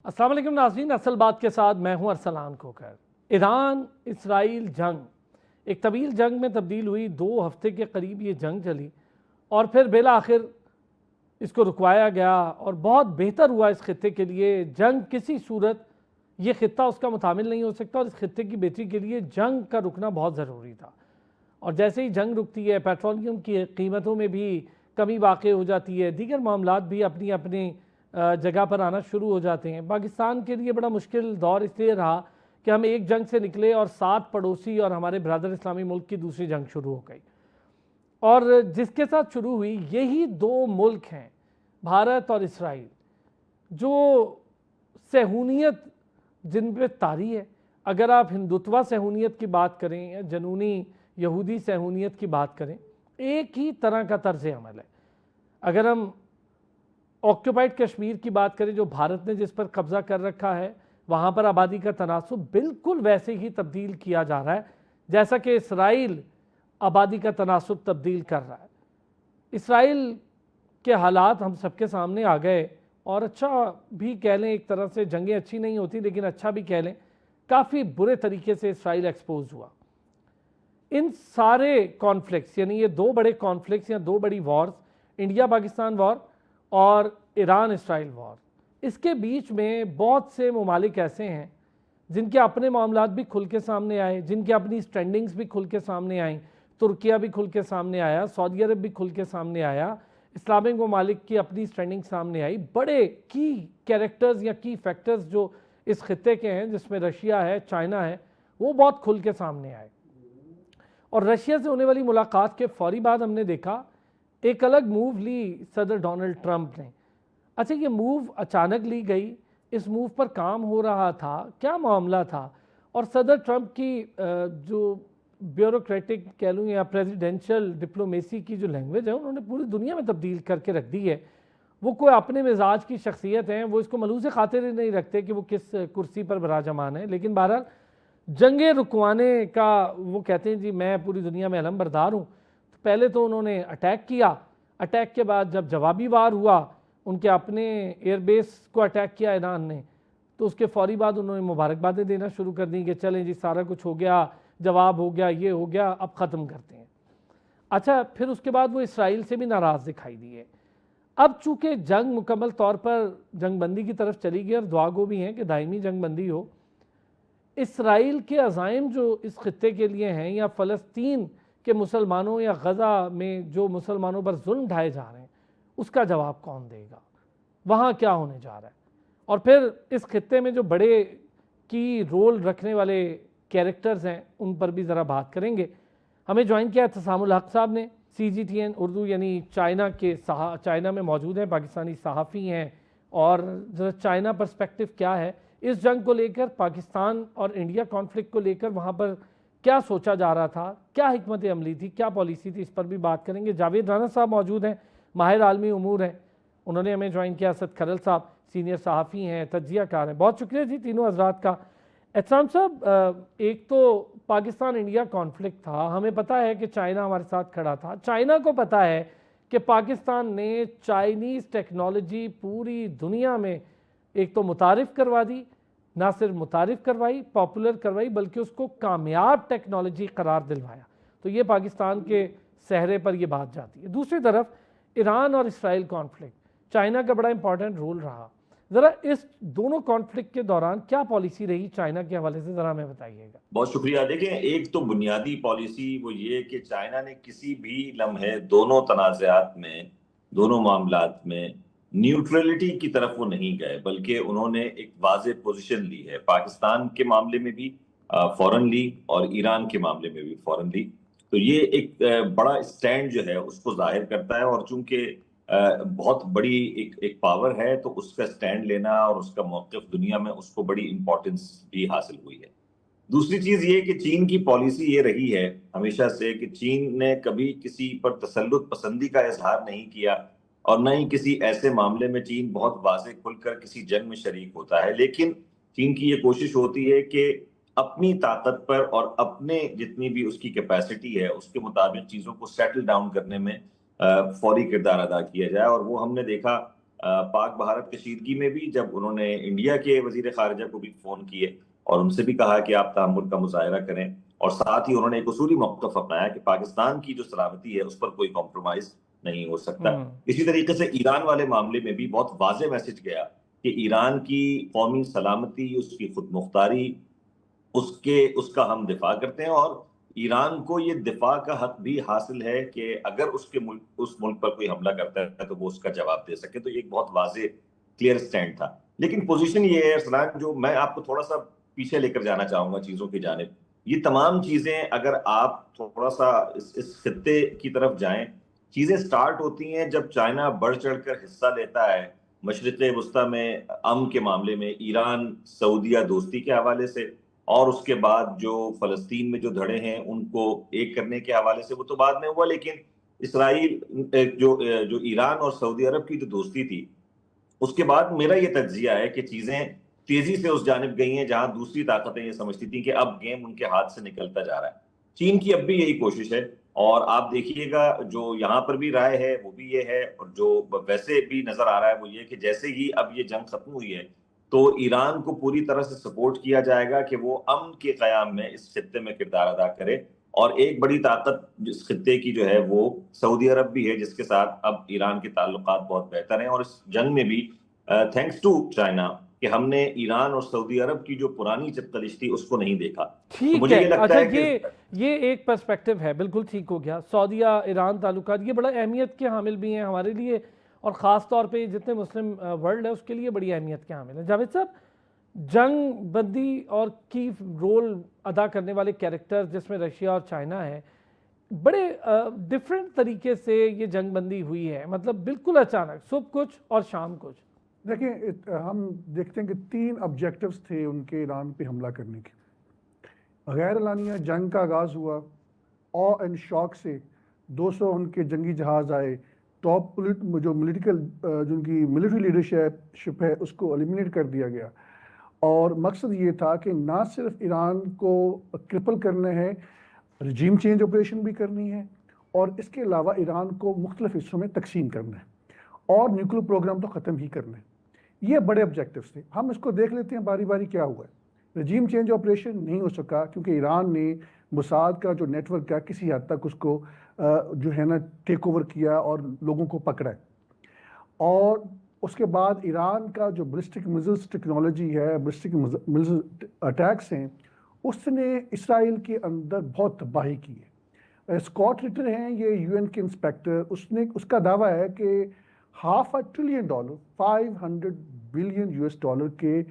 السلام علیکم ناظرین، اصل بات کے ساتھ میں ہوں ارسلان کوکر۔ ایران اسرائیل جنگ ایک طویل جنگ میں تبدیل ہوئی، 2 ہفتے کے قریب یہ جنگ چلی اور پھر بالآخر اس کو رکوایا گیا اور بہت بہتر ہوا اس خطے کے لیے۔ جنگ کسی صورت یہ خطہ اس کا متحمل نہیں ہو سکتا اور اس خطے کی بہتری کے لیے جنگ کا رکنا بہت ضروری تھا۔ اور جیسے ہی جنگ رکتی ہے، پیٹرولیم کی قیمتوں میں بھی کمی واقع ہو جاتی ہے، دیگر معاملات بھی اپنی اپنی جگہ پر آنا شروع ہو جاتے ہیں۔ پاکستان کے لیے بڑا مشکل دور اس لیے رہا کہ ہم ایک جنگ سے نکلے اور 7 پڑوسی اور ہمارے برادر اسلامی ملک کی دوسری جنگ شروع ہو گئی، اور جس کے ساتھ شروع ہوئی یہی 2 ملک ہیں، بھارت اور اسرائیل، جو صہیونیت جن پہ طاری ہے۔ اگر آپ ہندوتوا صہیونیت کی بات کریں یا جنونی یہودی صہیونیت کی بات کریں، ایک ہی طرح کا طرز عمل ہے۔ اگر ہم آکیوپائڈ کشمیر کی بات کریں، جو بھارت نے جس پر قبضہ کر رکھا ہے، وہاں پر آبادی کا تناسب بالکل ویسے ہی تبدیل کیا جا رہا ہے جیسا کہ اسرائیل آبادی کا تناسب تبدیل کر رہا ہے۔ اسرائیل کے حالات ہم سب کے سامنے آ گئے، اور اچھا بھی کہہ لیں، ایک طرح سے جنگیں اچھی نہیں ہوتی لیکن اچھا بھی کہہ لیں، کافی برے طریقے سے اسرائیل ایکسپوز ہوا۔ ان سارے کانفلکٹس، یعنی یہ 2 بڑے کانفلکٹس یا 2 بڑی وارز، انڈیا پاکستان وار اور ایران اسرائیل وار، اس کے بیچ میں بہت سے ممالک ایسے ہیں جن کے اپنے معاملات بھی کھل کے سامنے آئے، جن کے اپنی سٹینڈنگز بھی کھل کے سامنے آئیں۔ ترکیہ بھی کھل کے سامنے آیا، سعودی عرب بھی کھل کے سامنے آیا، اسلامک ممالک کی اپنی سٹینڈنگ سامنے آئی۔ بڑے کی کیریکٹرز یا کی فیکٹرز جو اس خطے کے ہیں، جس میں رشیا ہے، چائنا ہے، وہ بہت کھل کے سامنے آئے۔ اور رشیا سے ہونے والی ملاقات کے فوری بعد ہم نے دیکھا ایک الگ موو لی صدر ڈونلڈ ٹرمپ نے۔ اچھا، یہ موو اچانک لی گئی، اس موو پر کام ہو رہا تھا، کیا معاملہ تھا؟ اور صدر ٹرمپ کی جو بیوروکریٹک کہہ لوں یا پریزیڈینشل ڈپلومیسی کی جو لینگویج ہے، انہوں نے پوری دنیا میں تبدیل کر کے رکھ دی ہے۔ وہ کوئی اپنے مزاج کی شخصیت ہیں، وہ اس کو ملوث خاطر ہی نہیں رکھتے کہ وہ کس کرسی پر براجمان ہے، لیکن بہرحال جنگیں رکوانے کا وہ کہتے ہیں جی میں پوری دنیا میں علم بردار ہوں۔ پہلے تو انہوں نے اٹیک کیا، اٹیک کے بعد جب جوابی وار ہوا، ان کے اپنے ایئر بیس کو اٹیک کیا ایران نے، تو اس کے فوری بعد انہوں نے مبارکبادیں دینا شروع کر دیں کہ چلیں جی سارا کچھ ہو گیا، جواب ہو گیا، یہ ہو گیا، اب ختم کرتے ہیں۔ اچھا، پھر اس کے بعد وہ اسرائیل سے بھی ناراض دکھائی دیے۔ اب چونکہ جنگ مکمل طور پر جنگ بندی کی طرف چلی گئی اور دعا گو بھی ہیں کہ دائمی جنگ بندی ہو، اسرائیل کے عزائم جو اس خطے کے لیے ہیں، یا فلسطین کہ مسلمانوں یا غزہ میں جو مسلمانوں پر ظلم ڈھائے جا رہے ہیں، اس کا جواب کون دے گا؟ وہاں کیا ہونے جا رہا ہے؟ اور پھر اس خطے میں جو بڑے کی رول رکھنے والے کیریکٹرز ہیں، ان پر بھی ذرا بات کریں گے۔ ہمیں جوائن کیا اعتصام الحق صاحب نے، CGTN اردو، یعنی چائنا میں موجود ہیں، پاکستانی صحافی ہیں، اور چائنا پرسپیکٹو کیا ہے اس جنگ کو لے کر، پاکستان اور انڈیا کانفلکٹ کو لے کر وہاں پر کیا سوچا جا رہا تھا، کیا حکمت عملی تھی، کیا پالیسی تھی، اس پر بھی بات کریں گے۔ جاوید رانا صاحب موجود ہیں، ماہر عالمی امور ہیں، انہوں نے ہمیں جوائن کیا۔ اسد کھرل صاحب سینئر صحافی ہیں، تجزیہ کار ہیں۔ بہت شکریہ جی تینوں حضرات کا۔ احترام صاحب، ایک تو پاکستان انڈیا کانفلکٹ تھا، ہمیں پتہ ہے کہ چائنا ہمارے ساتھ کھڑا تھا، چائنا کو پتہ ہے کہ پاکستان نے چائنیز ٹیکنالوجی پوری دنیا میں ایک تو متعارف کروا دی، نہ صرف متعارف کروائی، پاپولر کروائی، بلکہ اس کو کامیاب ٹیکنالوجی قرار دلوایا۔ تو یہ پاکستان کے سہرے پر یہ بات جاتی ہے۔ دوسری طرف ایران اور اسرائیل کانفلکٹ، چائنا کا بڑا امپورٹنٹ رول رہا۔ ذرا اس دونوں کانفلکٹ کے دوران کیا پالیسی رہی چائنا کے حوالے سے، ذرا ہمیں بتائیے گا۔ بہت شکریہ۔ دیکھیں، ایک تو بنیادی پالیسی وہ یہ کہ چائنا نے کسی بھی لمحے دونوں تنازعات میں، دونوں معاملات میں نیوٹرلٹی کی طرف وہ نہیں گئے، بلکہ انہوں نے ایک واضح پوزیشن لی ہے۔ پاکستان کے معاملے میں بھی فوراً لی اور ایران کے معاملے میں بھی فوراً لی۔ تو یہ ایک بڑا سٹینڈ جو ہے اس کو ظاہر کرتا ہے، اور چونکہ بہت بڑی ایک پاور ہے تو اس کا سٹینڈ لینا اور اس کا موقف دنیا میں اس کو بڑی امپورٹنس بھی حاصل ہوئی ہے۔ دوسری چیز یہ کہ چین کی پالیسی یہ رہی ہے ہمیشہ سے کہ چین نے کبھی کسی پر تسلط پسندی کا اظہار نہیں کیا، اور نہ ہی کسی ایسے معاملے میں چین بہت واضح کھل کر کسی جنگ میں شریک ہوتا ہے، لیکن چین کی یہ کوشش ہوتی ہے کہ اپنی طاقت پر اور اپنے جتنی بھی اس کی کیپیسٹی ہے اس کے مطابق چیزوں کو سیٹل ڈاؤن کرنے میں فوری کردار ادا کیا جائے۔ اور وہ ہم نے دیکھا پاک بھارت کشیدگی میں بھی جب انہوں نے انڈیا کے وزیر خارجہ کو بھی فون کیے اور ان سے بھی کہا کہ آپ تحمل کا مظاہرہ کریں، اور ساتھ ہی انہوں نے ایک اصولی موقف اپنایا کہ پاکستان کی جو سلامتی ہے اس پر کوئی کمپرومائز نہیں ہو سکتا۔ اسی طریقے سے ایران والے معاملے میں بھی بہت واضح میسج گیا کہ ایران کی قومی سلامتی، اس کی خود مختاری، اس کا ہم دفاع کرتے ہیں، اور ایران کو یہ دفاع کا حق بھی حاصل ہے کہ اگر اس ملک پر کوئی حملہ کرتا ہے تو وہ اس کا جواب دے سکے۔ تو یہ ایک بہت واضح کلیئر سٹینڈ تھا۔ لیکن پوزیشن یہ ہے ارسلان، جو میں آپ کو تھوڑا سا پیچھے لے کر جانا چاہوں گا چیزوں کی جانب، یہ تمام چیزیں اگر آپ تھوڑا سا اس خطے کی طرف جائیں، چیزیں سٹارٹ ہوتی ہیں جب چائنا بڑھ چڑھ کر حصہ لیتا ہے مشرق وسطی میں امن کے معاملے میں، ایران سعودیہ دوستی کے حوالے سے، اور اس کے بعد جو فلسطین میں جو دھڑے ہیں ان کو ایک کرنے کے حوالے سے۔ وہ تو بعد میں ہوا، لیکن اسرائیل جو ایران اور سعودی عرب کی جو دوستی تھی، اس کے بعد میرا یہ تجزیہ ہے کہ چیزیں تیزی سے اس جانب گئی ہیں جہاں دوسری طاقتیں یہ سمجھتی تھیں کہ اب گیم ان کے ہاتھ سے نکلتا جا رہا ہے۔ چین کی اب بھی یہی کوشش ہے، اور آپ دیکھیے گا جو یہاں پر بھی رائے ہے وہ بھی یہ ہے، اور جو ویسے بھی نظر آ رہا ہے وہ یہ کہ جیسے ہی اب یہ جنگ ختم ہوئی ہے تو ایران کو پوری طرح سے سپورٹ کیا جائے گا کہ وہ امن کے قیام میں اس خطے میں کردار ادا کرے۔ اور ایک بڑی طاقت جس خطے کی جو ہے وہ سعودی عرب بھی ہے، جس کے ساتھ اب ایران کے تعلقات بہت بہتر ہیں، اور اس جنگ میں بھی تھینکس ٹو چائنا کہ ہم نے ایران اور سعودی عرب کی جو پرانی چپقلش تھی اس کو نہیں دیکھا۔ ٹھیک ہے، اچھا یہ ایک پرسپیکٹیو ہے، بالکل ٹھیک ہو گیا۔ سعودیہ ایران تعلقات یہ بڑا اہمیت کے حامل بھی ہیں ہمارے لیے، اور خاص طور پہ جتنے مسلم ورلڈ ہے اس کے لیے بڑی اہمیت کے حامل ہیں۔ جاوید صاحب، جنگ بندی اور کی رول ادا کرنے والے کیریکٹر جس میں رشیا اور چائنا ہے، بڑے ڈیفرنٹ طریقے سے یہ جنگ بندی ہوئی ہے، مطلب بالکل اچانک، صبح کچھ اور شام کچھ۔ دیکھیں، ہم دیکھتے ہیں کہ 3 آبجیکٹیوز تھے ان کے ایران پہ حملہ کرنے کے۔ غیر اعلانیہ جنگ کا آغاز ہوا، آ اینڈ شاک سے 200 ان کے جنگی جہاز آئے، ٹاپ جو ان کی ملٹری لیڈرشپ ہے اس کو ایلیمنیٹ کر دیا گیا، اور مقصد یہ تھا کہ نہ صرف ایران کو کرپل کرنا ہے، رجیم چینج آپریشن بھی کرنی ہے، اور اس کے علاوہ ایران کو مختلف حصوں میں تقسیم کرنا ہے، اور نیوکلیر پروگرام تو ختم ہی کرنا ہے۔ یہ بڑے آبجیکٹیوز تھے۔ ہم اس کو دیکھ لیتے ہیں باری باری کیا ہوا ہے۔ رجیم چینج آپریشن نہیں ہو سکا کیونکہ ایران نے موساد کا جو نیٹ ورک کا کسی حد تک اس کو جو ہے نا ٹیک اوور کیا اور لوگوں کو پکڑا ہے، اور اس کے بعد ایران کا جو بلسٹک میزائلز ٹیکنالوجی ہے، بلسٹک میزائل اٹیکس ہیں، اس نے اسرائیل کے اندر بہت تباہی کی ہے۔ اسکاٹ رٹر ہیں یہ UN کے انسپیکٹر، اس کا دعویٰ ہے کہ $500 billion 500 بلین US کے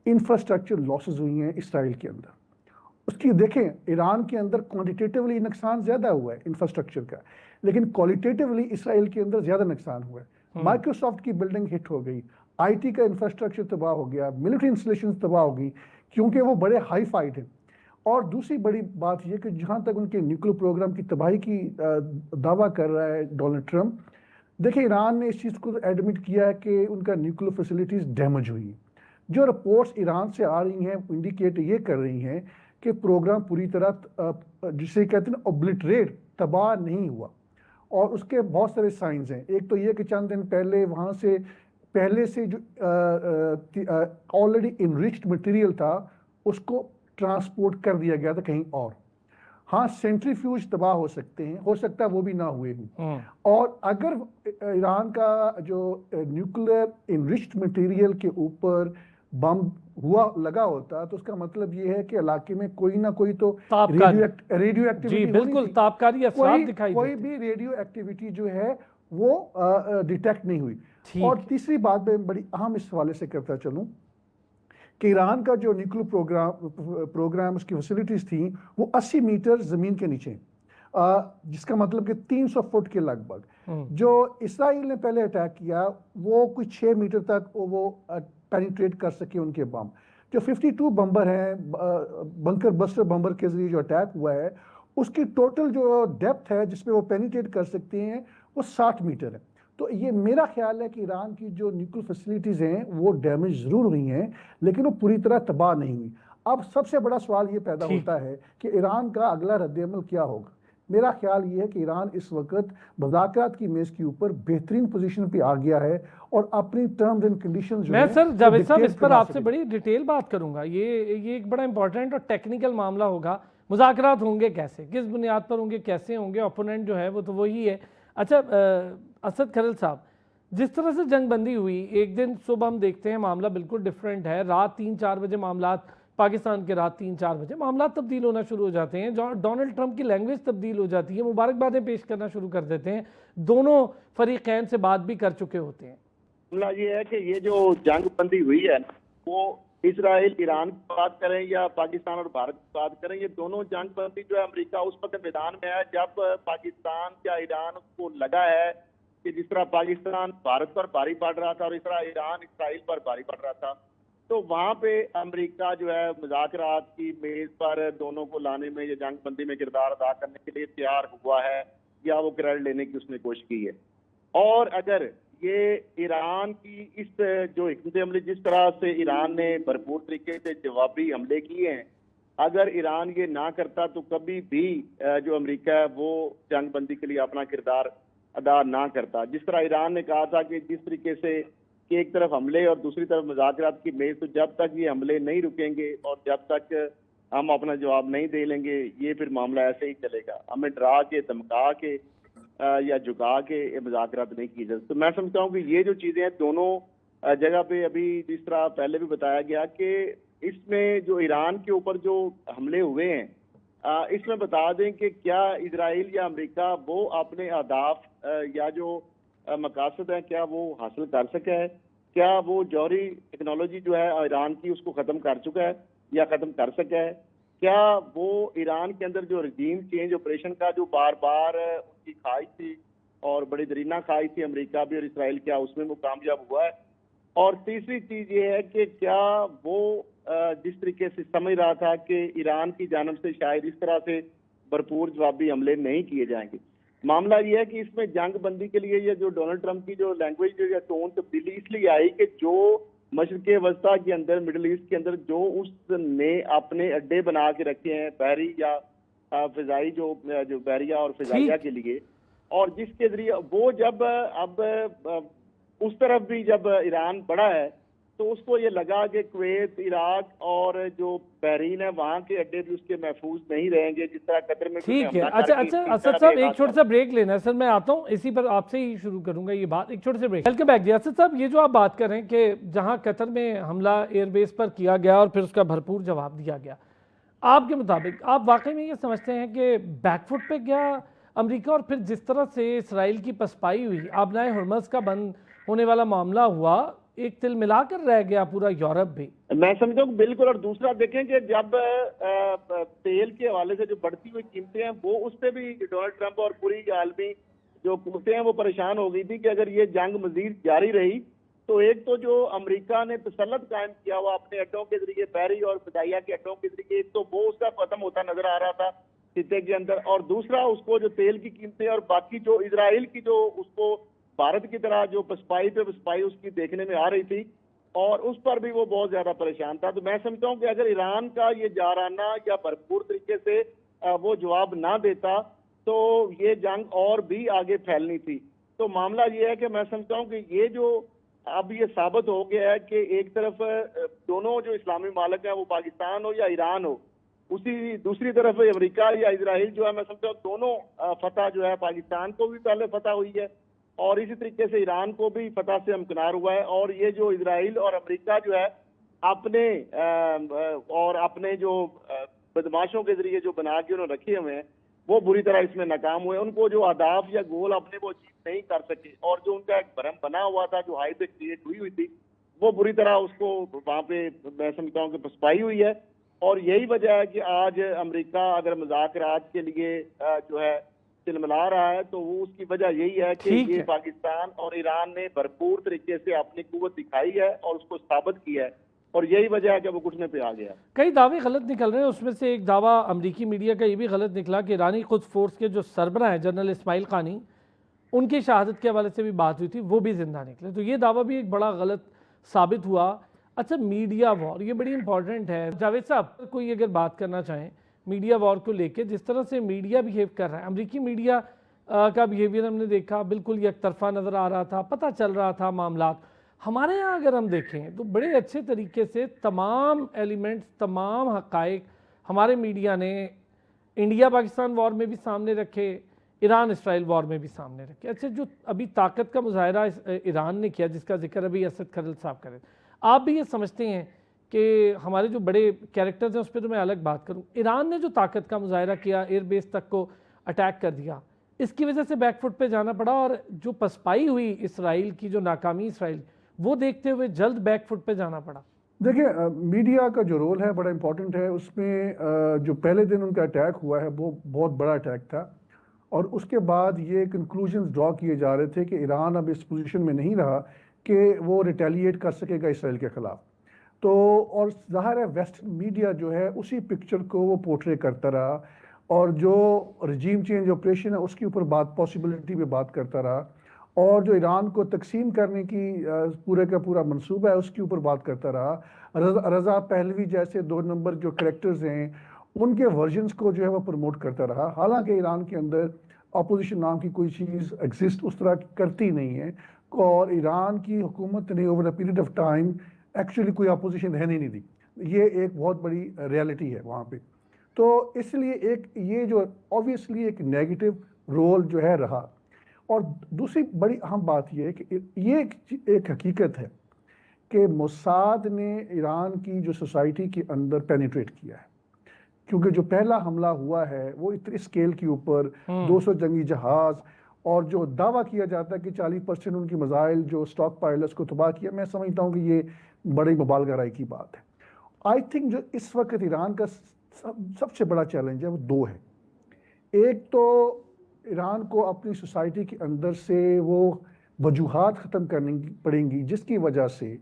انفراسٹرکچر لاسز ہوئی ہیں اسرائیل کے اندر۔ اس کی دیکھیں ایران کے اندر کوانٹیٹیولی نقصان زیادہ ہوا ہے انفراسٹرکچر کا، لیکن کوالٹیٹیولی اسرائیل کے اندر زیادہ نقصان ہوا ہے۔ مائکروسافٹ کی بلڈنگ ہٹ ہو گئی، IT کا انفراسٹرکچر تباہ ہو گیا، ملٹری انسٹالیشن تباہ ہو گئی کیونکہ وہ بڑے ہائی فائڈ ہیں۔ اور دوسری بڑی بات یہ کہ جہاں تک ان کے نیوکلیر پروگرام کی تباہی کی دعویٰ کر رہا ہے ڈونلڈ ٹرمپ، دیکھیں ایران نے اس چیز کو ایڈمٹ کیا ہے کہ ان کا نیوکلیر فیسلٹیز ڈیمیج ہوئی۔ جو رپورٹس ایران سے آ رہی ہیں انڈیکیٹ یہ کر رہی ہیں کہ پروگرام پوری طرح جسے کہتے ہیں اوبلٹریٹ، تباہ نہیں ہوا، اور اس کے بہت سارے سائنز ہیں۔ ایک تو یہ کہ چند دن پہلے وہاں سے پہلے سے جو آلریڈی انریچڈ مٹیریل تھا اس کو ٹرانسپورٹ کر دیا گیا تھا کہیں اور۔ ہاں سینٹریفیوج تباہ ہو سکتے ہیں، ہو سکتا ہے وہ بھی نہ ہوئے ہوں، اور اگر ایران کا جو نیوکلیر انریچڈ مٹیریل کے اوپر بم لگا ہوتا تو اس کا مطلب یہ ہے کہ علاقے میں کوئی نہ کوئی تو ریڈیو ایکٹیویٹی، بالکل تابکاری اثرات دکھائی کوئی بھی ریڈیو ایکٹیویٹی جو ہے وہ ڈیٹیکٹ نہیں ہوئی۔ اور تیسری بات میں بڑی اہم اس حوالے سے کرتا چلوں کہ ایران کا جو نیوکلیر پروگرام اس کی فیسلٹیز تھیں وہ 80 میٹر زمین کے نیچے، جس کا مطلب کہ 300 فٹ کے لگ بھگ۔ جو اسرائیل نے پہلے اٹیک کیا وہ کچھ 6 میٹر تک وہ پینیٹریٹ کر سکے ان کے بم۔ جو 52 بمبر ہیں، بنکر بسٹر بمبر کے ذریعے جو اٹیک ہوا ہے، اس کی ٹوٹل جو ڈیپتھ ہے جس پہ وہ پینیٹریٹ کر سکتے ہیں وہ 60 میٹر ہے۔ تو یہ میرا خیال ہے کہ ایران کی جو نیوکلیر فیسلٹیز ہیں وہ ڈیمیج ضرور ہوئی ہیں لیکن وہ پوری طرح تباہ نہیں ہوئی۔ اب سب سے بڑا سوال یہ پیدا ہوتا ہے کہ ایران کا اگلا رد عمل کیا ہوگا۔ میرا خیال یہ ہے کہ ایران اس وقت مذاکرات کی میز کے اوپر بہترین پوزیشن پہ آ گیا ہے اور اپنی ٹرمز اینڈ کنڈیشنز جو میں ہیں سر جاوید صاحب ڈکٹیٹ اس پر کروا آپ سے سکے۔ بڑی ڈیٹیل بات کروں گا. یہ ایک بڑا امپورٹنٹ اور ٹیکنیکل معاملہ ہوگا. مذاکرات ہوں گے کیسے, کس بنیاد پر ہوں گے, کیسے ہوں گے, اپوننٹ جو ہے وہ تو وہی ہے. اچھا اسد کھرل صاحب, جس طرح سے جنگ بندی ہوئی, ایک دن صبح ہم دیکھتے ہیں معاملہ بالکل ڈیفرنٹ ہے, رات 3-4 بجے معاملات پاکستان کے رات 3-4 بجے معاملات تبدیل ہونا شروع ہو جاتے ہیں, ڈونلڈ ٹرمپ کی لینگویج تبدیل ہو جاتی ہے, مبارکبادیں پیش کرنا شروع کر دیتے ہیں, دونوں فریقین سے بات بھی کر چکے ہوتے ہیں. معاملہ یہ ہے کہ یہ جو جنگ بندی ہوئی ہے وہ اسرائیل ایران کی بات کریں یا پاکستان اور بھارت کی بات کریں, یہ دونوں جنگ بندی جو ہے امریکہ اس وقت میدان میں ہے جب پاکستان یا ایران کو لگا ہے کہ جس طرح پاکستان بھارت پر بھاری پڑ رہا تھا اور اس طرح ایران اسرائیل پر بھاری پڑ رہا تھا, تو وہاں پہ امریکہ جو ہے مذاکرات کی میز پر دونوں کو لانے میں یا جنگ بندی میں کردار ادا کرنے کے لیے تیار ہوا ہے یا وہ کریڈٹ لینے کی اس نے کوشش کی ہے. اور اگر یہ ایران کی اس جو حکمت عملی جس طرح سے ایران نے بھرپور طریقے سے جوابی حملے کیے ہیں, اگر ایران یہ نہ کرتا تو کبھی بھی جو امریکہ ہے وہ جنگ بندی کے لیے اپنا کردار ادا نہ کرتا. جس طرح ایران نے کہا تھا کہ جس طریقے سے کہ ایک طرف حملے اور دوسری طرف مذاکرات کی میز, تو جب تک یہ حملے نہیں رکیں گے اور جب تک ہم اپنا جواب نہیں دے لیں گے یہ پھر معاملہ ایسے ہی چلے گا. ہمیں ڈرا کے دھمکا کے یا جھکا کے مذاکرات نہیں کی جاتی. تو میں سمجھتا ہوں کہ یہ جو چیزیں ہیں دونوں جگہ پہ, ابھی جس طرح پہلے بھی بتایا گیا کہ اس میں جو ایران کے اوپر جو حملے ہوئے ہیں اس میں بتا دیں کہ کیا اسرائیل یا امریکہ وہ اپنے اہداف یا جو مقاصد ہیں کیا وہ حاصل کر سکا ہے, کیا وہ جوہری ٹیکنالوجی جو ہے ایران کی اس کو ختم کر چکا ہے یا ختم کر سکا ہے, کیا وہ ایران کے اندر جو رجیم چینج آپریشن کا جو بار بار ان کی خواہش تھی اور بڑی درینہ خواہش تھی امریکہ بھی اور اسرائیل, کیا اس میں وہ کامیاب ہوا ہے. اور تیسری چیز یہ ہے کہ کیا وہ جس طریقے سے سمجھ رہا تھا کہ ایران کی جانب سے شاید اس طرح سے بھرپور جوابی حملے نہیں کیے جائیں گے. معاملہ یہ ہے کہ اس میں جنگ بندی کے لیے یہ جو ڈونلڈ ٹرمپ کی جو لینگویج جو یا ٹون تبدیلی اس لیے آئی کہ جو مشرق وسطیٰ کے اندر مڈل ایسٹ کے اندر جو اس نے اپنے اڈے بنا کے رکھے ہیں بحری یا فضائی جو بحریہ اور فضائیہ کے لیے, اور جس کے ذریعے وہ جب اب اس طرف بھی جب ایران بڑھا ہے تو اس کو یہ لگا کہ کویت, عراق اور جو بحرین ہے وہاں کے اڈے بھی اس کے محفوظ نہیں رہیں گے جس طرح قطر میں. ٹھیک ہے. اچھا اسد صاحب ایک چھوٹا سا بریک لینا ہے سر, میں آتا ہوں اسی پر آپ سے ہی شروع کروں گا یہ بات, ایک چھوٹے سے بریک. ویلکم بیک جی. اسد صاحب یہ جو آپ بات کر رہے ہیں کہ جہاں قطر میں حملہ ایئر بیس پر کیا گیا اور پھر اس کا بھرپور جواب دیا گیا, آپ کے مطابق آپ واقعی میں یہ سمجھتے ہیں کہ بیک فٹ پہ گیا امریکہ, اور پھر جس طرح سے اسرائیل کی پسپائی ہوئی, آبنائے ہرمز کا بند ہونے والا معاملہ ہوا, ایک تل ملا کر رہ گیا پورا یورپ بھی؟ میں سمجھتا ہوں بالکل. اور دوسرا دیکھیں کہ جب تیل کے حوالے سے جو بڑھتی ہوئی قیمتیں ہیں وہ اس پہ بھی ڈونلڈ ٹرمپ اور پوری عالمی جو قوتیں ہیں وہ پریشان ہو گئی تھی کہ اگر یہ جنگ مزید جاری رہی تو ایک تو جو امریکہ نے تسلط قائم کیا ہوا اپنے اڈوں کے ذریعے, بحری اور فضائیہ کے اڈوں کے ذریعے, ایک تو وہ اس کا ختم ہوتا نظر آ رہا تھا خطے کے اندر, اور دوسرا اس کو جو تیل کی قیمتیں اور باقی جو اسرائیل کی جو اس کو بھارت کی طرح جو پسپائی پہ پسپائی اس کی دیکھنے میں آ رہی تھی اور اس پر بھی وہ بہت زیادہ پریشان تھا. تو میں سمجھتا ہوں کہ اگر ایران کا یہ جارانہ یا بھرپور طریقے سے وہ جواب نہ دیتا تو یہ جنگ اور بھی آگے پھیلنی تھی. تو معاملہ یہ ہے کہ میں سمجھتا ہوں کہ یہ جو اب یہ ثابت ہو گیا ہے کہ ایک طرف دونوں جو اسلامی ممالک ہیں وہ پاکستان ہو یا ایران ہو, اسی دوسری طرف امریکہ یا اسرائیل جو ہے میں سمجھتا ہوں دونوں فتح جو ہے پاکستان کو بھی پہلے فتح ہوئی ہے اور اسی طریقے سے ایران کو بھی فتح سے امکنار ہوا ہے. اور یہ جو اسرائیل اور امریکہ جو ہے اپنے جو بدماشوں کے ذریعے جو بنا کے انہوں نے رکھے ہوئے ہیں وہ بری طرح اس میں ناکام ہوئے. ان کو جو اہداف یا گول اپنے وہ اچیو نہیں کر سکے, اور جو ان کا ایک بھرم بنا ہوا تھا جو ہائی پہ کریٹ ہوئی تھی وہ بری طرح اس کو وہاں پہ میں سمجھتا ہوں کہ پسپائی ہوئی ہے. اور یہی وجہ ہے کہ آج امریکہ اگر مذاکرات کے لیے جو ہے ملا رہا ہے تو وہ اس کی وجہ یہی ہے کہ یہ پاکستان اور ایران نے بھرپور طریقے سے اپنی قوت دکھائی ہے اور اس کو ثابت کیا ہے, اور یہی وجہ ہے کہ وہ گھٹنے پہ آ گیا. کئی دعوے غلط نکل رہے ہیں, اس میں سے ایک دعویٰ امریکی میڈیا کا یہ بھی غلط نکلا کہ ایرانی قدس فورس کے جو سربراہ ہیں جنرل اسماعیل قانی, ان کی شہادت کے حوالے سے بھی بات ہوئی تھی, وہ بھی زندہ نکلے. تو یہ دعویٰ بھی ایک بڑا غلط ثابت ہوا. اچھا میڈیا وار یہ بڑی امپورٹنٹ ہے. جاوید صاحب کوئی اگر بات کرنا چاہیں میڈیا وار کو لے کے جس طرح سے میڈیا بیہیو کر رہا ہے، امریکی میڈیا کا بیہیویئر ہم نے دیکھا بالکل یک طرفہ نظر آ رہا تھا، پتہ چل رہا تھا معاملات. ہمارے ہاں اگر ہم دیکھیں تو بڑے اچھے طریقے سے تمام ایلیمنٹس، تمام حقائق ہمارے میڈیا نے انڈیا پاکستان وار میں بھی سامنے رکھے، ایران اسرائیل وار میں بھی سامنے رکھے. اچھا، جو ابھی طاقت کا مظاہرہ ایران نے کیا جس کا ذکر ابھی اسد کھرل صاحب کرے، آپ بھی یہ سمجھتے ہیں کہ ہمارے جو بڑے کیریکٹرز ہیں اس پہ تو میں الگ بات کروں، ایران نے جو طاقت کا مظاہرہ کیا، ایئر بیس تک کو اٹیک کر دیا، اس کی وجہ سے بیک فٹ پہ جانا پڑا، اور جو پسپائی ہوئی اسرائیل کی، جو ناکامی اسرائیل، وہ دیکھتے ہوئے جلد بیک فٹ پہ جانا پڑا؟ دیکھیں، میڈیا کا جو رول ہے بڑا امپورٹنٹ ہے. اس میں جو پہلے دن ان کا اٹیک ہوا ہے وہ بہت بڑا اٹیک تھا، اور اس کے بعد یہ کنکلوژنز ڈرا کیے جا رہے تھے کہ ایران اب اس پوزیشن میں نہیں رہا کہ وہ ریٹیلیٹ کر سکے گا اسرائیل کے خلاف. تو اور ظاہر ہے ویسٹرن میڈیا جو ہے اسی پکچر کو وہ پورٹرے کرتا رہا، اور جو رجیم چینج آپریشن ہے اس کے اوپر پاسبلٹی پہ بات کرتا رہا، اور جو ایران کو تقسیم کرنے کی پورے کا پورا منصوبہ ہے اس کے اوپر بات کرتا رہا. رضا پہلوی جیسے 2 نمبر جو کریکٹرز ہیں ان کے ورژنز کو جو ہے وہ پروموٹ کرتا رہا، حالانکہ ایران کے اندر اپوزیشن نام کی کوئی چیز ایگزسٹ اس طرح کرتی نہیں ہے، اور ایران کی حکومت نے over a period of time actually کوئی اپوزیشن رہنے نہیں دی. یہ ایک بہت بڑی ریالٹی ہے وہاں پہ. تو اس لیے یہ جو اوبویسلی ایک نیگیٹو رول جو ہے رہا. اور دوسری بڑی اہم بات یہ ہے کہ یہ ایک حقیقت ہے کہ موساد نے ایران کی جو سوسائٹی کے اندر پینیٹریٹ کیا ہے، کیونکہ جو پہلا حملہ ہوا ہے وہ اتنی اسکیل کے اوپر 200 جنگی جہاز، اور جو دعویٰ کیا جاتا ہے کہ 40% ان کی میزائل جو اسٹاک پائلٹس کو تباہ کیا، میں سمجھتا ہوں کہ یہ بڑی مبالغہ رائے کی بات ہے. آئی تھنک جو اس وقت ایران کا سب سے بڑا چیلنج ہے وہ 2 ہے. ایک تو ایران کو اپنی سوسائٹی کے اندر سے وہ وجوہات ختم کرنی پڑیں گی جس کی وجہ سے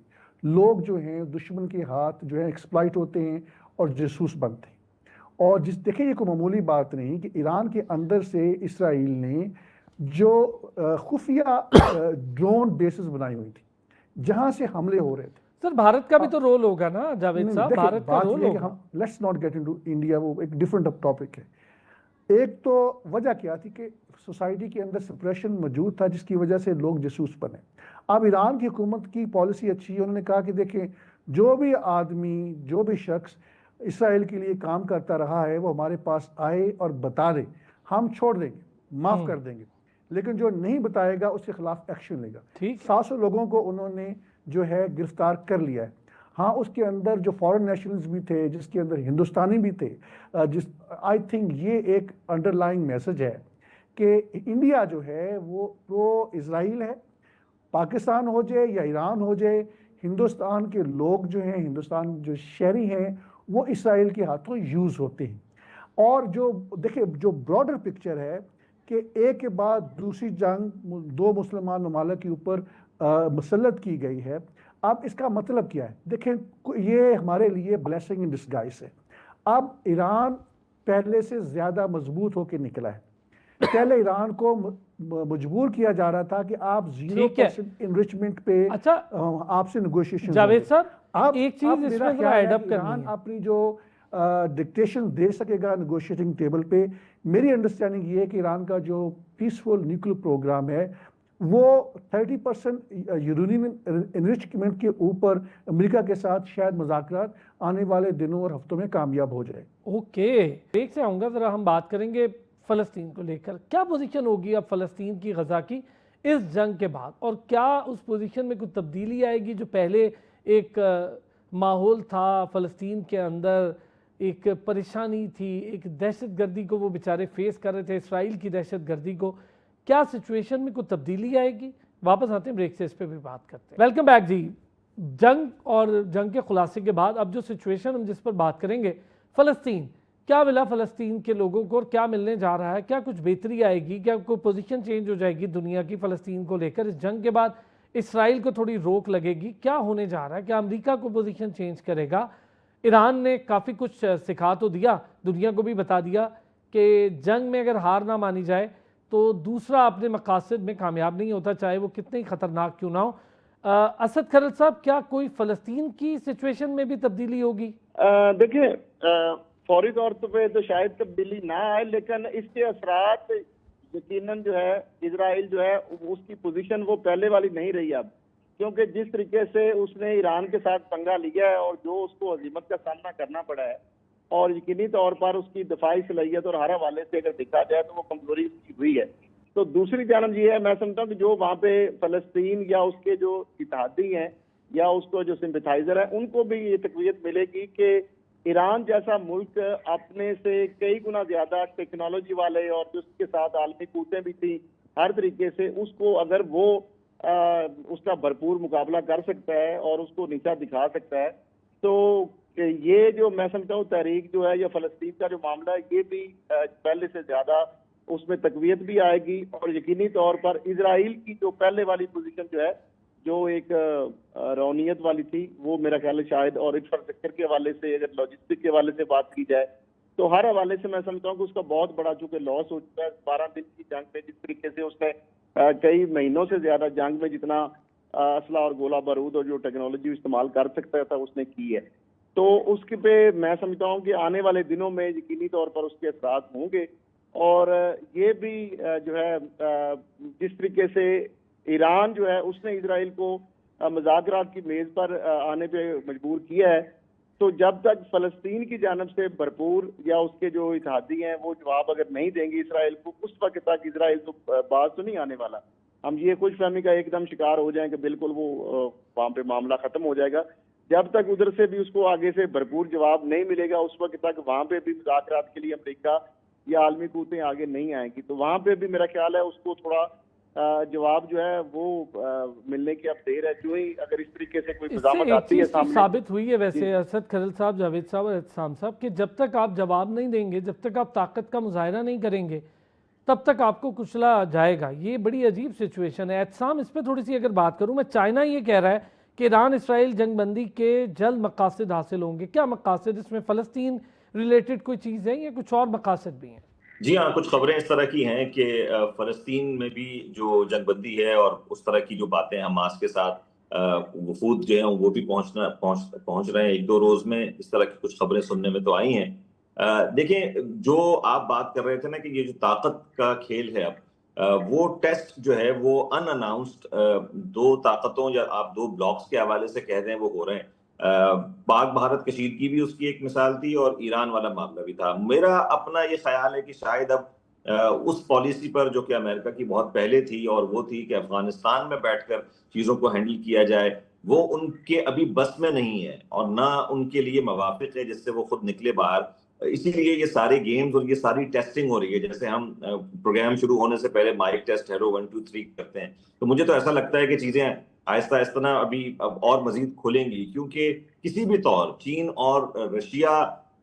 لوگ جو ہیں دشمن کے ہاتھ جو ہیں ایکسپلائٹ ہوتے ہیں اور جاسوس بنتے ہیں. اور دیکھیں یہ کوئی معمولی بات نہیں کہ ایران کے اندر سے اسرائیل نے جو خفیہ ڈرون بیسز بنائی ہوئی تھی جہاں سے حملے ہو رہے تھے. سر بھارت کا بھی تو رول ہوگا نا جاوید صاحب، بھارت کا رول ہوگا. Let's not get into India, وہ ایک ڈیفرنٹ ٹاپک ہے. ایک تو وجہ کیا تھی کہ سوسائٹی کے اندر سپریشن موجود تھا جس کی وجہ سے لوگ جاسوس بنے. اب ایران کی حکومت کی پالیسی اچھی ہے، انہوں نے کہا کہ دیکھیں جو بھی آدمی، جو بھی شخص اسرائیل کے لیے کام کرتا رہا ہے وہ ہمارے پاس آئے اور بتا دے، ہم چھوڑ دیں گے، معاف کر دیں گے، لیکن جو نہیں بتائے گا اس کے خلاف ایکشن لے گا. 700 لوگوں کو انہوں نے جو ہے گرفتار کر لیا ہے. ہاں اس کے اندر جو فورن نیشنلز بھی تھے، جس کے اندر ہندوستانی بھی تھے. آئی تھنک یہ ایک انڈر لائنگ میسج ہے کہ انڈیا جو ہے وہ پرو اسرائیل ہے. پاکستان ہو جائے یا ایران ہو جائے، ہندوستان کے لوگ جو ہیں، ہندوستان جو شہری ہیں وہ اسرائیل کے ہاتھوں یوز ہوتے ہیں. اور جو دیکھیں جو براڈر پکچر ہے کہ ایک کے بعد دوسری جنگ 2 مسلمان ممالک کے اوپر مسلط کی گئی ہے. اب اس کا مطلب کیا ہے؟ دیکھیں یہ ہمارے لیے بلیسنگ ان ڈسگائز ہے. اب ایران پہلے سے زیادہ مضبوط ہو کے نکلا ہے. پہلے ایران کو مجبور کیا جا رہا تھا کہ آپ 0% انریچمنٹ پہ آپ سے نیگوشیشن. جاوید صاحب ایک چیز اس میں ذرا ایڈ اپ کرنی ہے، اپنی جو ڈکٹیشن دے سکے گا نیگوشیٹنگ ٹیبل پہ. میری انڈرسٹینڈنگ یہ ہے کہ ایران کا جو پیسفل نیوکلیر پروگرام ہے وہ 30% یورینیم انریچمنٹ کے اوپر امریکہ کے ساتھ شاید مذاکرات آنے والے دنوں اور ہفتوں میں کامیاب ہو جائے. اوکے، ایک سے آؤں گا، ذرا ہم بات کریں گے فلسطین کو لے کر. کیا پوزیشن ہوگی اب فلسطین کی، غزہ کی اس جنگ کے بعد، اور کیا اس پوزیشن میں کوئی تبدیلی آئے گی؟ جو پہلے ایک ماحول تھا فلسطین کے اندر، ایک پریشانی تھی، ایک دہشت گردی کو وہ بیچارے فیس کر رہے تھے، اسرائیل کی دہشت گردی کو، کیا سچویشن میں کوئی تبدیلی آئے گی؟ واپس آتے ہیں بریک سے، اس پہ بھی بات کرتے ہیں. ویلکم بیک جی. جنگ اور جنگ کے خلاصے کے بعد اب جو سچویشن ہم جس پر بات کریں گے، فلسطین، کیا ملا فلسطین کے لوگوں کو اور کیا ملنے جا رہا ہے؟ کیا کچھ بہتری آئے گی؟ کیا کوئی پوزیشن چینج ہو جائے گی دنیا کی فلسطین کو لے کر؟ اس جنگ کے بعد اسرائیل کو تھوڑی روک لگے گی؟ کیا ہونے جا رہا ہے؟ کیا امریکہ کو پوزیشن چینج کرے گا؟ ایران نے کافی کچھ سکھا تو دیا، دنیا کو بھی بتا دیا کہ جنگ میں اگر ہار نہ مانی جائے تو دوسرا اپنے مقاصد میں کامیاب نہیں ہوتا، چاہے وہ کتنے ہی خطرناک کیوں نہ ہو. اسد کھرل صاحب، کیا کوئی فلسطین کی سچویشن میں بھی تبدیلی ہوگی؟ دیکھیں فوری طور پہ تو شاید تبدیلی نہ آئے، لیکن اس کے اثرات یقیناً جو ہے اسرائیل جو ہے اس کی پوزیشن وہ پہلے والی نہیں رہی اب، کیونکہ جس طریقے سے اس نے ایران کے ساتھ پنگا لیا ہے اور جو اس کو ہزیمت کا سامنا کرنا پڑا ہے، اور یقینی طور پر اس کی دفاعی صلاحیت اور ہر حوالے سے اگر دیکھا جائے تو وہ کمزوری اس کی ہوئی ہے۔ تو دوسری جانب یہ ہے، میں سمجھتا ہوں کہ جو وہاں پہ فلسطین یا اس کے جو اتحادی ہیں یا اس کو جو سمپتھائزر ہیں، ان کو بھی یہ تقویت ملے گی کہ ایران جیسا ملک اپنے سے کئی گنا زیادہ ٹیکنالوجی والے اور جس کے ساتھ عالمی قوتیں بھی تھیں ہر طریقے سے، اس کو اگر وہ اس کا بھرپور مقابلہ کر سکتا ہے اور اس کو نیچا دکھا سکتا ہے، تو یہ جو میں سمجھتا ہوں تحریک جو ہے یا فلسطین کا جو معاملہ ہے، یہ بھی پہلے سے زیادہ اس میں تقویت بھی آئے گی، اور یقینی طور پر اسرائیل کی جو پہلے والی پوزیشن جو ہے، جو ایک رونیت والی تھی، وہ میرا خیال ہے شاید، اور انفراسٹرکچر کے حوالے سے اگر لاجسٹک کے حوالے سے بات کی جائے تو ہر حوالے سے میں سمجھتا ہوں کہ اس کا بہت بڑا چونکہ لاس ہو چکا ہے 12 دن کی جنگ میں، جس طریقے سے اس نے کئی مہینوں سے زیادہ جنگ میں جتنا اسلحہ اور گولہ بارود اور جو ٹیکنالوجی استعمال کر سکتا تھا اس نے کی ہے، تو اس کے پہ میں سمجھتا ہوں کہ آنے والے دنوں میں یقینی طور پر اس کے اثرات ہوں گے، اور یہ بھی جو ہے جس طریقے سے ایران جو ہے اس نے اسرائیل کو مذاکرات کی میز پر آنے پہ مجبور کیا ہے، تو جب تک فلسطین کی جانب سے بھرپور یا اس کے جو اتحادی ہیں وہ جواب اگر نہیں دیں گے اسرائیل کو، اس وقت تک اسرائیل تو باز تو نہیں آنے والا۔ ہم یہ خوش فہمی کا ایک دم شکار ہو جائیں کہ بالکل وہ وہاں پہ معاملہ ختم ہو جائے گا، جب تک ادھر سے بھی اس کو آگے سے بھرپور جواب نہیں ملے گا، اس وقت تک وہاں پہ بھی مذاکرات کے لیے امریکہ یا عالمی قوتیں آگے نہیں آئیں گی۔ تو وہاں پہ بھی میرا خیال ہے اس کو تھوڑا جواب جو ہے وہ ملنے کی اب دیر ہے، جو ہی اگر اس طریقے سے کوئی مزاحمت آتی ہے سامنے۔ ثابت ہوئی ہے ویسے اسد کھرل صاحب، جاوید صاحب اور اعتصام صاحب، کہ جب تک آپ جواب نہیں دیں گے، جب تک آپ طاقت کا مظاہرہ نہیں کریں گے، تب تک آپ کو کچلا جائے گا۔ یہ بڑی عجیب سچویشن ہے۔ اعتصام، اس پہ تھوڑی سی اگر بات کروں میں، چائنا یہ کہہ رہا ہے کہ ایران اسرائیل جنگ بندی کے جلد مقاصد حاصل ہوں گے۔ کیا مقاصد؟ اس میں فلسطین ریلیٹڈ کوئی چیز ہے یا کچھ اور مقاصد بھی ہیں؟ جی ہاں، کچھ خبریں اس طرح کی ہیں کہ فلسطین میں بھی جو جنگ بندی ہے اور اس طرح کی جو باتیں حماس کے ساتھ وفود جو ہیں وہ بھی پہنچ رہے ہیں ایک دو روز میں، اس طرح کی کچھ خبریں سننے میں تو آئی ہیں۔ دیکھیں، جو آپ بات کر رہے تھے نا کہ یہ جو طاقت کا کھیل ہے اب، وہ ٹیسٹ جو ہے وہ ان اناؤنسڈ دو طاقتوں یا آپ دو بلاکس کے حوالے سے کہہ رہے ہیں وہ ہو رہے ہیں۔ پاک بھارت کشیدگی بھی اس کی ایک مثال تھی اور ایران والا معاملہ بھی تھا۔ میرا اپنا یہ خیال ہے کہ شاید اب اس پالیسی پر جو کہ امریکہ کی بہت پہلے تھی، اور وہ تھی کہ افغانستان میں بیٹھ کر چیزوں کو ہینڈل کیا جائے، وہ ان کے ابھی بس میں نہیں ہے اور نہ ان کے لیے موافق ہے جس سے وہ خود نکلے باہر۔ اسی لیے یہ سارے گیمز اور یہ ساری ٹیسٹنگ ہو رہی ہے، جیسے ہم پروگرام شروع ہونے سے پہلے مائک ٹیسٹ ہیرو 1 2 3 کرتے ہیں، تو مجھے تو ایسا لگتا ہے کہ چیزیں آہستہ آہستہ نا ابھی اب اور مزید کھلیں گی، کیونکہ کسی بھی طور چین اور رشیا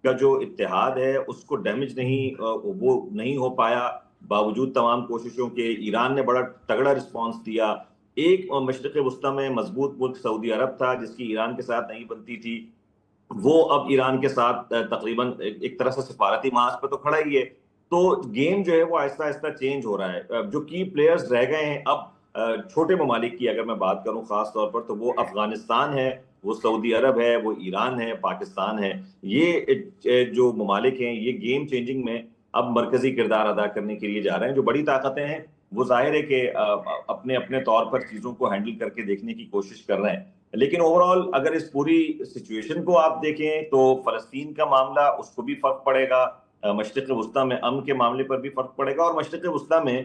کا جو اتحاد ہے اس کو ڈیمیج وہ نہیں ہو پایا باوجود تمام کوششوں کے۔ ایران نے بڑا تگڑا رسپانس دیا۔ ایک مشرق وسطی میں مضبوط ملک سعودی عرب تھا جس کی ایران کے ساتھ نہیں بنتی تھی، وہ اب ایران کے ساتھ تقریباً ایک طرح سے سفارتی محاذ پہ تو کھڑا ہی ہے۔ تو گیم جو ہے وہ آہستہ آہستہ چینج ہو رہا ہے۔ جو کی پلیئرز رہ گئے ہیں اب چھوٹے ممالک کی اگر میں بات کروں خاص طور پر، تو وہ افغانستان ہے، وہ سعودی عرب ہے، وہ ایران ہے، پاکستان ہے۔ یہ جو ممالک ہیں یہ گیم چینجنگ میں اب مرکزی کردار ادا کرنے کے لیے جا رہے ہیں۔ جو بڑی طاقتیں ہیں وہ ظاہر ہے کہ اپنے اپنے طور پر چیزوں کو ہینڈل کر کے دیکھنے کی کوشش کر رہے ہیں، لیکن اوور آل اگر اس پوری سچویشن کو آپ دیکھیں تو فلسطین کا معاملہ اس کو بھی فرق پڑے گا، مشرق وسطی میں امن کے معاملے پر بھی فرق پڑے گا، اور مشرق وسطی میں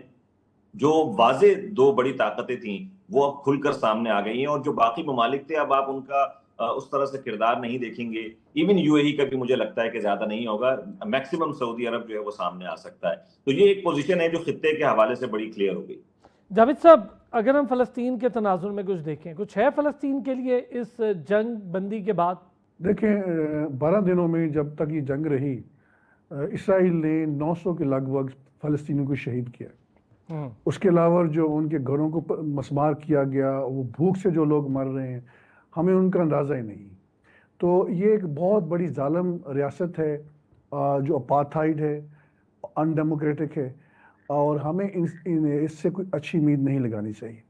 جو واضح دو بڑی طاقتیں تھیں وہ اب کھل کر سامنے آ گئی ہیں، اور جو باقی ممالک تھے اب آپ ان کا اس طرح سے کردار نہیں دیکھیں گے۔ ایون یو اے ای کا بھی مجھے لگتا ہے کہ زیادہ نہیں ہوگا، میکسیمم سعودی عرب جو ہے وہ سامنے آ سکتا ہے۔ تو یہ ایک پوزیشن ہے جو خطے کے حوالے سے بڑی کلیئر ہو گئی۔ جاوید صاحب، اگر ہم فلسطین کے تناظر میں کچھ دیکھیں، کچھ ہے فلسطین کے لیے اس جنگ بندی کے بعد؟ دیکھیں، 12 دنوں میں جب تک یہ جنگ رہی، اسرائیل نے 900 کے لگ بھگ فلسطینیوں کو شہید کیا۔ اس کے علاوہ جو ان کے گھروں کو مسمار کیا گیا، وہ بھوک سے جو لوگ مر رہے ہیں، ہمیں ان کا اندازہ ہی نہیں۔ تو یہ ایک بہت بڑی ظالم ریاست ہے جو اپارتھائڈ ہے، ان ڈیموکریٹک ہے، اور ہمیں اس سے کوئی اچھی امید نہیں لگانی چاہیے۔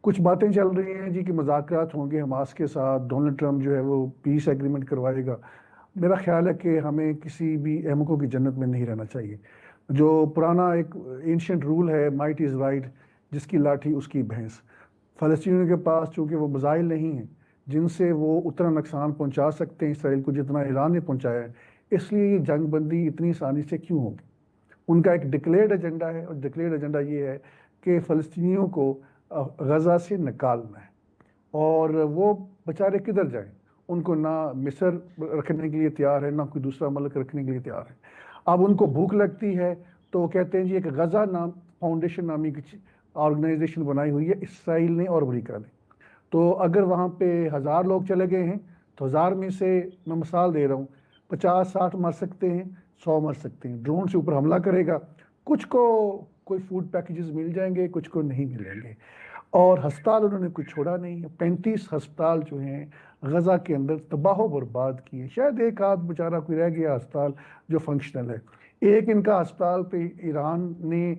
کچھ باتیں چل رہی ہیں جی کہ مذاکرات ہوں گے حماس کے ساتھ، ڈونلڈ ٹرمپ جو ہے وہ پیس ایگریمنٹ کروائے گا، میرا خیال ہے کہ ہمیں کسی بھی احمقوں کی جنت میں نہیں رہنا چاہیے. جو پرانا ایک اینشنٹ رول ہے مائٹ از رائٹ، جس کی لاٹھی اس کی بھینس. فلسطینیوں کے پاس چونکہ وہ میزائل نہیں ہیں جن سے وہ اتنا نقصان پہنچا سکتے ہیں اسرائیل کو جتنا ایران نے پہنچایا ہے، اس لیے یہ جنگ بندی اتنی آسانی سے کیوں ہوگی؟ ان کا ایک ڈکلیئرڈ ایجنڈا ہے، اور ڈکلیئرڈ ایجنڈا یہ ہے کہ فلسطینیوں کو غزہ سے نکالنا ہے. اور وہ بیچارے کدھر جائیں؟ ان کو نہ مصر رکھنے کے لیے تیار ہے، نہ کوئی دوسرا ملک رکھنے کے لیے تیار ہے. اب ان کو بھوک لگتی ہے تو وہ کہتے ہیں جی ایک غزہ نام فاؤنڈیشن نامی کی آرگنائزیشن بنائی ہوئی ہے اسرائیل نے اور امریکہ نے. تو اگر وہاں پہ 1000 لوگ چلے گئے ہیں تو 1000 میں سے میں مثال دے رہا ہوں 50-60 مر سکتے ہیں، 100 مر سکتے ہیں. ڈرون سے اوپر حملہ کرے گا، کچھ کو کوئی فوڈ پیکیجز مل جائیں گے، کچھ کو نہیں ملیں گے. اور ہسپتال انہوں نے کچھ چھوڑا نہیں ہے. 35 ہسپتال جو ہیں غزہ کے اندر تباہ و برباد کیے. شاید ایک آدھ بیچارہ کوئی رہ گیا ہسپتال جو فنکشنل ہے. ایک ان کا ہسپتال پہ ایران نے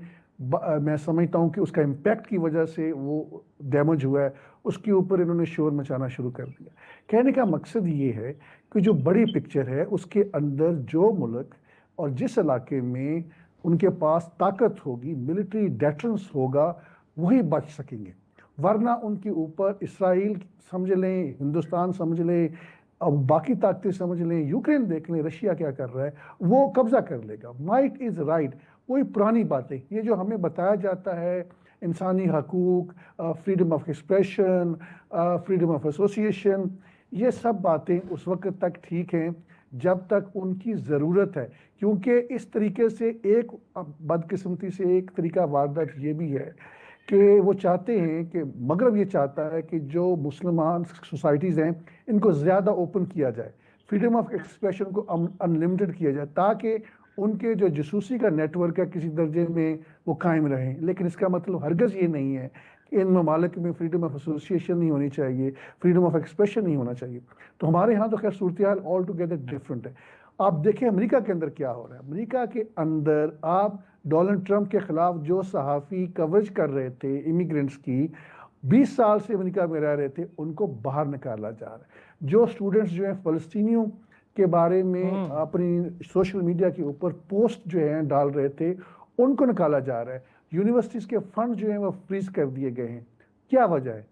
میں سمجھتا ہوں کہ اس کا امپیکٹ کی وجہ سے وہ ڈیمیج ہوا ہے، اس کے اوپر انہوں نے شور مچانا شروع کر دیا. کہنے کا مقصد یہ ہے کہ جو بڑی پکچر ہے اس کے اندر جو ملک اور جس علاقے میں ان کے پاس طاقت ہوگی، ملٹری ڈیٹرنس ہوگا، وہی بچ سکیں گے. ورنہ ان کے اوپر اسرائیل سمجھ لیں، ہندوستان سمجھ لیں، اب باقی طاقتیں سمجھ لیں، یوکرین دیکھ لیں رشیا کیا کر رہا ہے، وہ قبضہ کر لے گا. مائٹ از رائٹ، وہی پرانی باتیں. یہ جو ہمیں بتایا جاتا ہے انسانی حقوق، freedom of expression, freedom of association, یہ سب باتیں اس وقت تک ٹھیک ہیں جب تک ان کی ضرورت ہے. کیونکہ اس طریقے سے ایک بدقسمتی سے ایک طریقہ واردات یہ بھی ہے کہ وہ چاہتے ہیں کہ مغرب یہ چاہتا ہے کہ جو مسلمان سوسائٹیز ہیں ان کو زیادہ اوپن کیا جائے، فریڈم آف ایکسپریشن کو انلمیٹڈ کیا جائے تاکہ ان کے جو جاسوسی کا نیٹ ورک ہے کسی درجے میں وہ قائم رہیں. لیکن اس کا مطلب ہرگز یہ نہیں ہے کہ ان ممالک میں فریڈم آف ایسوسیشن نہیں ہونی چاہیے، فریڈم آف ایکسپریشن نہیں ہونا چاہیے. تو ہمارے ہاں تو خیر صورتحال آل ٹوگیدر ڈفرینٹ ہے. آپ دیکھیں امریکہ کے اندر کیا ہو رہا ہے. امریکہ کے اندر آپ ڈونلڈ ٹرمپ کے خلاف جو صحافی کوریج کر رہے تھے امیگرینٹس کی، 20 سال سے امریکہ میں رہ رہے تھے، ان کو باہر نکالا جا رہا ہے. جو اسٹوڈنٹس جو ہیں فلسطینیوں کے بارے میں اپنی سوشل میڈیا کے اوپر پوسٹ جو ہیں ڈال رہے تھے، ان کو نکالا جا رہا ہے. یونیورسٹیز کے فنڈ جو ہیں وہ فریز کر دیے گئے ہیں. کیا وجہ ہے؟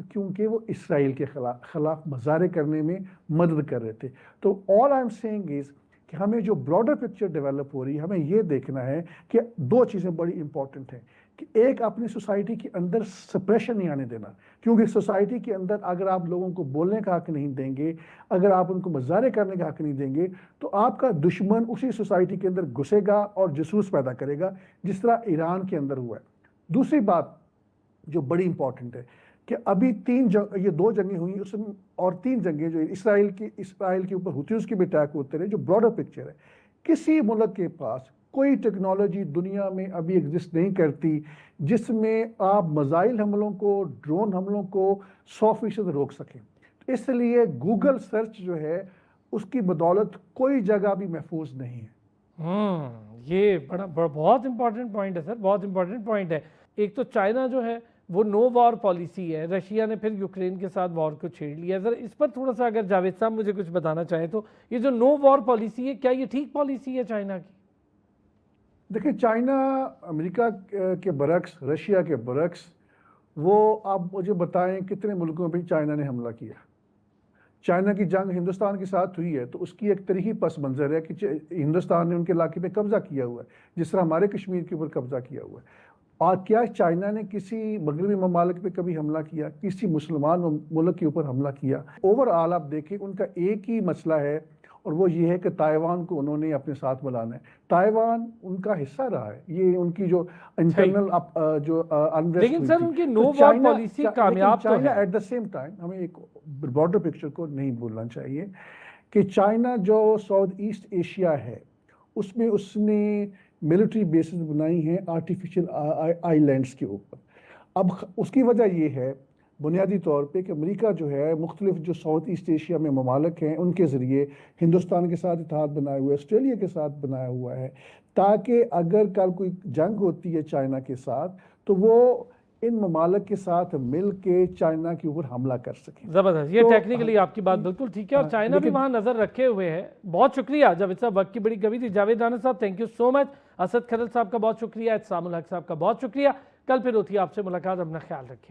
کیونکہ وہ اسرائیل کے خلاف مظاہرے کرنے میں مدد کر رہے تھے. تو آل آئی ایم سیئنگ از کہ ہمیں جو براڈر پکچر ڈیولپ ہو رہی ہے، ہمیں یہ دیکھنا ہے کہ 2 چیزیں بڑی امپورٹنٹ ہیں. کہ ایک اپنی سوسائٹی کے اندر سپریشن نہیں آنے دینا، کیونکہ سوسائٹی کے اندر اگر آپ لوگوں کو بولنے کا حق نہیں دیں گے، اگر آپ ان کو مظاہرے کرنے کا حق نہیں دیں گے، تو آپ کا دشمن اسی سوسائٹی کے اندر گھسے گا اور جاسوس پیدا کرے گا، جس طرح ایران کے اندر ہوا ہے. دوسری بات جو بڑی امپورٹنٹ ہے کہ ابھی یہ 2 جنگیں ہوئی اس میں، اور 3 جنگیں جو اسرائیل کے اوپر ہوتیوز کی بھی اٹیک ہوتے رہے. جو براڈر پکچر ہے، کسی ملک کے پاس کوئی ٹیکنالوجی دنیا میں ابھی ایگزسٹ نہیں کرتی جس میں آپ میزائل حملوں کو، ڈرون حملوں کو 100% روک سکیں. اس لیے گوگل سرچ جو ہے اس کی بدولت کوئی جگہ بھی محفوظ نہیں ہے. یہ بہت امپورٹنٹ پوائنٹ ہے سر، بہت امپورٹنٹ پوائنٹ ہے. ایک تو چائنا جو ہے وہ نو وار پالیسی ہے، رشیا نے پھر یوکرین کے ساتھ وار کو چھیڑ لیا. ذرا اس پر تھوڑا سا اگر جاوید صاحب مجھے کچھ بتانا چاہیں تو یہ جو نو وار پالیسی ہے، کیا یہ ٹھیک پالیسی ہے چائنا کی؟ دیکھیں، چائنا امریکہ کے برعکس، رشیا کے برعکس، وہ آپ مجھے بتائیں کتنے ملکوں میں چائنا نے حملہ کیا؟ چائنا کی جنگ ہندوستان کے ساتھ ہوئی ہے تو اس کی ایک تاریخی پس منظر ہے کہ ہندوستان نے ان کے علاقے پہ قبضہ کیا ہوا ہے، جس طرح ہمارے کشمیر کے اوپر قبضہ کیا ہوا ہے. اور کیا چائنا نے کسی مغربی ممالک پہ کبھی حملہ کیا؟ کسی مسلمان ملک کے اوپر حملہ کیا؟ اوورآل آپ دیکھیں ان کا ایک ہی مسئلہ ہے، اور وہ یہ ہے کہ تائیوان کو انہوں نے اپنے ساتھ بلانا ہے. تائیوان ان کا حصہ رہا ہے، یہ ان کی جو انٹرنل جو انریسٹ، لیکن سر ان کی نو وار پالیسی کامیاب تو ہے. ایٹ دا سیم ٹائم ہمیں ایک براڈر پکچر کو نہیں بھولنا چاہیے کہ چائنا جو ساؤتھ ایسٹ ایشیا ہے اس میں اس نے ملٹری بیسز بنائی ہیں آرٹیفیشل آئی لینڈس کے اوپر. اب اس کی وجہ یہ ہے بنیادی طور پہ کہ امریکہ جو ہے مختلف جو ساؤتھ ایسٹ ایشیا میں ممالک ہیں ان کے ذریعے ہندوستان کے ساتھ اتحاد بنایا ہوا ہے، آسٹریلیا کے ساتھ بنایا ہوا ہے، تاکہ اگر کل کوئی جنگ ہوتی ہے چائنا کے ساتھ تو وہ ان ممالک کے ساتھ مل کے چائنا کے اوپر حملہ کر سکیں. زبردست. یہ تو ٹیکنیکلی آپ کی بات بالکل ٹھیک ہے اور چائنا بھی وہاں نظر رکھے ہوئے ہے. بہت شکریہ جاوید صاحب, وقت کی بڑی کمی تھی. جاوید رانا صاحب تھینک یو سو مچ. اسد کھرل صاحب کا بہت شکریہ. احتسام الحق صاحب کا بہت شکریہ. کل پھر ہوتی ہے آپ سے ملاقات. اپنا خیال رکھیے.